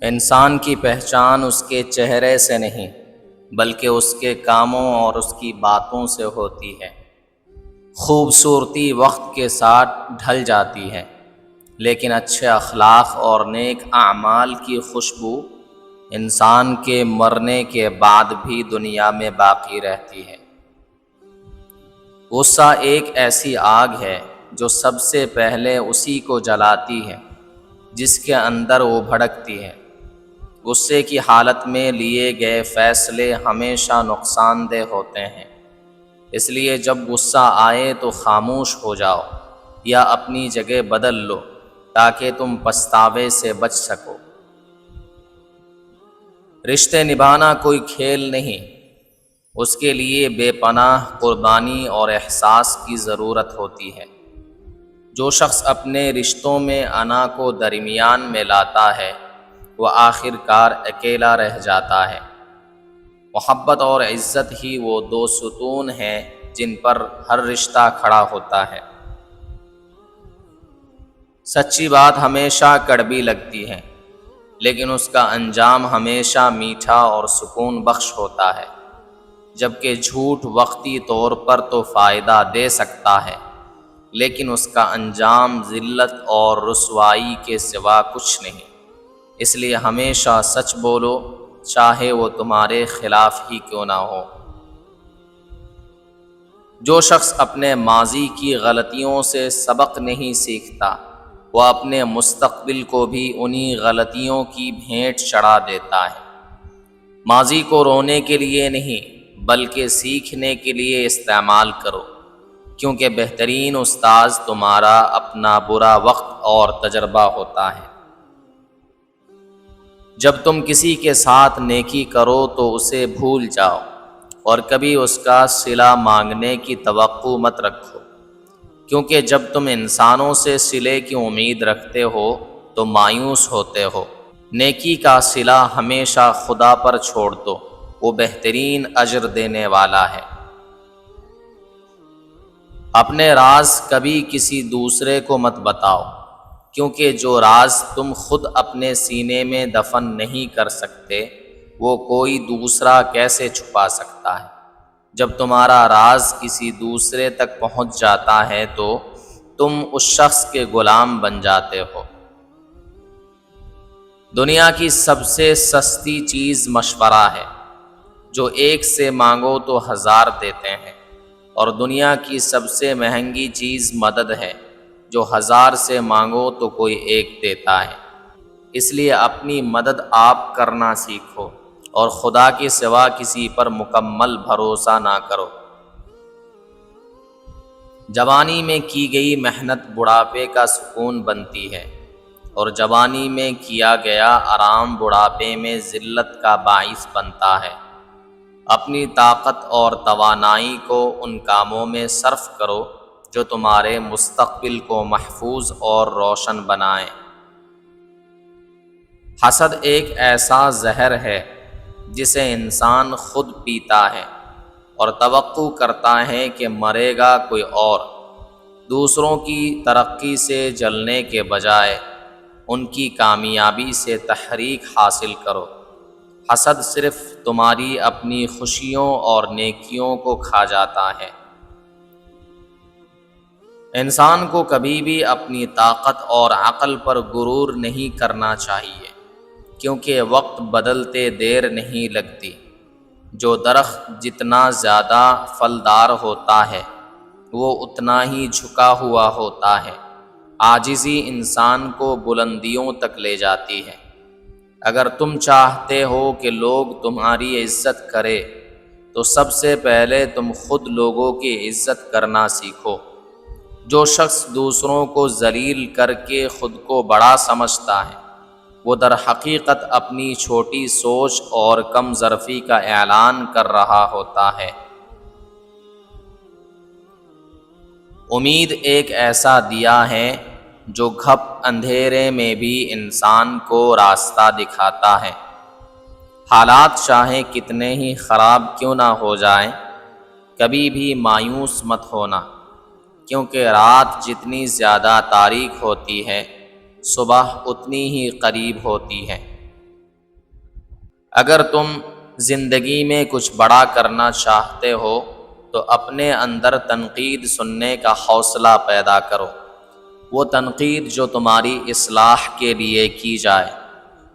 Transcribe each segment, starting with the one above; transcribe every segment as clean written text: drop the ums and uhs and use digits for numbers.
انسان کی پہچان اس کے چہرے سے نہیں بلکہ اس کے کاموں اور اس کی باتوں سے ہوتی ہے۔ خوبصورتی وقت کے ساتھ ڈھل جاتی ہے، لیکن اچھے اخلاق اور نیک اعمال کی خوشبو انسان کے مرنے کے بعد بھی دنیا میں باقی رہتی ہے۔ غصہ ایک ایسی آگ ہے جو سب سے پہلے اسی کو جلاتی ہے جس کے اندر وہ بھڑکتی ہے۔ غصے کی حالت میں لیے گئے فیصلے ہمیشہ نقصان دہ ہوتے ہیں، اس لیے جب غصہ آئے تو خاموش ہو جاؤ یا اپنی جگہ بدل لو تاکہ تم پچھتاوے سے بچ سکو۔ رشتے نبھانا کوئی کھیل نہیں، اس کے لیے بے پناہ قربانی اور احساس کی ضرورت ہوتی ہے۔ جو شخص اپنے رشتوں میں انا کو درمیان میں لاتا ہے وہ آخر کار اکیلا رہ جاتا ہے۔ محبت اور عزت ہی وہ دو ستون ہیں جن پر ہر رشتہ کھڑا ہوتا ہے۔ سچی بات ہمیشہ کڑوی لگتی ہے، لیکن اس کا انجام ہمیشہ میٹھا اور سکون بخش ہوتا ہے، جبکہ جھوٹ وقتی طور پر تو فائدہ دے سکتا ہے، لیکن اس کا انجام ذلت اور رسوائی کے سوا کچھ نہیں۔ اس لیے ہمیشہ سچ بولو، چاہے وہ تمہارے خلاف ہی کیوں نہ ہو۔ جو شخص اپنے ماضی کی غلطیوں سے سبق نہیں سیکھتا وہ اپنے مستقبل کو بھی انہی غلطیوں کی بھیٹ چڑھا دیتا ہے۔ ماضی کو رونے کے لیے نہیں بلکہ سیکھنے کے لیے استعمال کرو، کیونکہ بہترین استاذ تمہارا اپنا برا وقت اور تجربہ ہوتا ہے۔ جب تم کسی کے ساتھ نیکی کرو تو اسے بھول جاؤ اور کبھی اس کا صلہ مانگنے کی توقع مت رکھو، کیونکہ جب تم انسانوں سے صلے کی امید رکھتے ہو تو مایوس ہوتے ہو۔ نیکی کا صلہ ہمیشہ خدا پر چھوڑ دو، وہ بہترین اجر دینے والا ہے۔ اپنے راز کبھی کسی دوسرے کو مت بتاؤ، کیونکہ جو راز تم خود اپنے سینے میں دفن نہیں کر سکتے وہ کوئی دوسرا کیسے چھپا سکتا ہے۔ جب تمہارا راز کسی دوسرے تک پہنچ جاتا ہے تو تم اس شخص کے غلام بن جاتے ہو۔ دنیا کی سب سے سستی چیز مشورہ ہے، جو ایک سے مانگو تو 1000 دیتے ہیں، اور دنیا کی سب سے مہنگی چیز مدد ہے، جو 1000 سے مانگو تو کوئی ایک دیتا ہے۔ اس لیے اپنی مدد آپ کرنا سیکھو اور خدا کے سوا کسی پر مکمل بھروسہ نہ کرو۔ جوانی میں کی گئی محنت بڑھاپے کا سکون بنتی ہے، اور جوانی میں کیا گیا آرام بڑھاپے میں ذلت کا باعث بنتا ہے۔ اپنی طاقت اور توانائی کو ان کاموں میں صرف کرو جو تمہارے مستقبل کو محفوظ اور روشن بنائیں۔ حسد ایک ایسا زہر ہے جسے انسان خود پیتا ہے اور توقع کرتا ہے کہ مرے گا کوئی اور۔ دوسروں کی ترقی سے جلنے کے بجائے ان کی کامیابی سے تحریک حاصل کرو۔ حسد صرف تمہاری اپنی خوشیوں اور نیکیوں کو کھا جاتا ہے۔ انسان کو کبھی بھی اپنی طاقت اور عقل پر غرور نہیں کرنا چاہیے، کیونکہ وقت بدلتے دیر نہیں لگتی۔ جو درخت جتنا زیادہ پھلدار ہوتا ہے وہ اتنا ہی جھکا ہوا ہوتا ہے۔ عاجزی انسان کو بلندیوں تک لے جاتی ہے۔ اگر تم چاہتے ہو کہ لوگ تمہاری عزت کریں تو سب سے پہلے تم خود لوگوں کی عزت کرنا سیکھو۔ جو شخص دوسروں کو ذلیل کر کے خود کو بڑا سمجھتا ہے وہ در حقیقت اپنی چھوٹی سوچ اور کم ظرفی کا اعلان کر رہا ہوتا ہے۔ امید ایک ایسا دیا ہے جو گھپ اندھیرے میں بھی انسان کو راستہ دکھاتا ہے۔ حالات چاہے کتنے ہی خراب کیوں نہ ہو جائیں، کبھی بھی مایوس مت ہونا، کیونکہ رات جتنی زیادہ تاریک ہوتی ہے صبح اتنی ہی قریب ہوتی ہے۔ اگر تم زندگی میں کچھ بڑا کرنا چاہتے ہو تو اپنے اندر تنقید سننے کا حوصلہ پیدا کرو۔ وہ تنقید جو تمہاری اصلاح کے لیے کی جائے،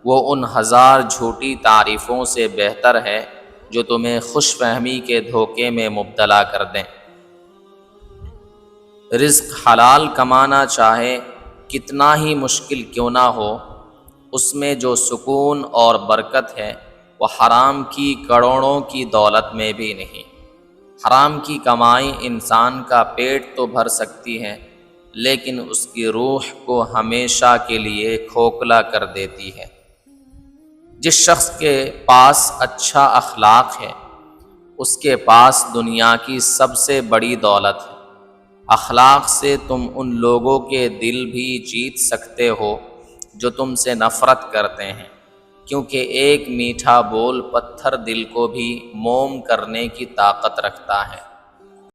وہ ان ہزار جھوٹی تعریفوں سے بہتر ہے جو تمہیں خوش فہمی کے دھوکے میں مبتلا کر دیں۔ رزق حلال کمانا چاہے کتنا ہی مشکل کیوں نہ ہو، اس میں جو سکون اور برکت ہے وہ حرام کی کروڑوں کی دولت میں بھی نہیں۔ حرام کی کمائی انسان کا پیٹ تو بھر سکتی ہے، لیکن اس کی روح کو ہمیشہ کے لیے کھوکھلا کر دیتی ہے۔ جس شخص کے پاس اچھا اخلاق ہے، اس کے پاس دنیا کی سب سے بڑی دولت ہے۔ اخلاق سے تم ان لوگوں کے دل بھی جیت سکتے ہو جو تم سے نفرت کرتے ہیں، کیونکہ ایک میٹھا بول پتھر دل کو بھی موم کرنے کی طاقت رکھتا ہے۔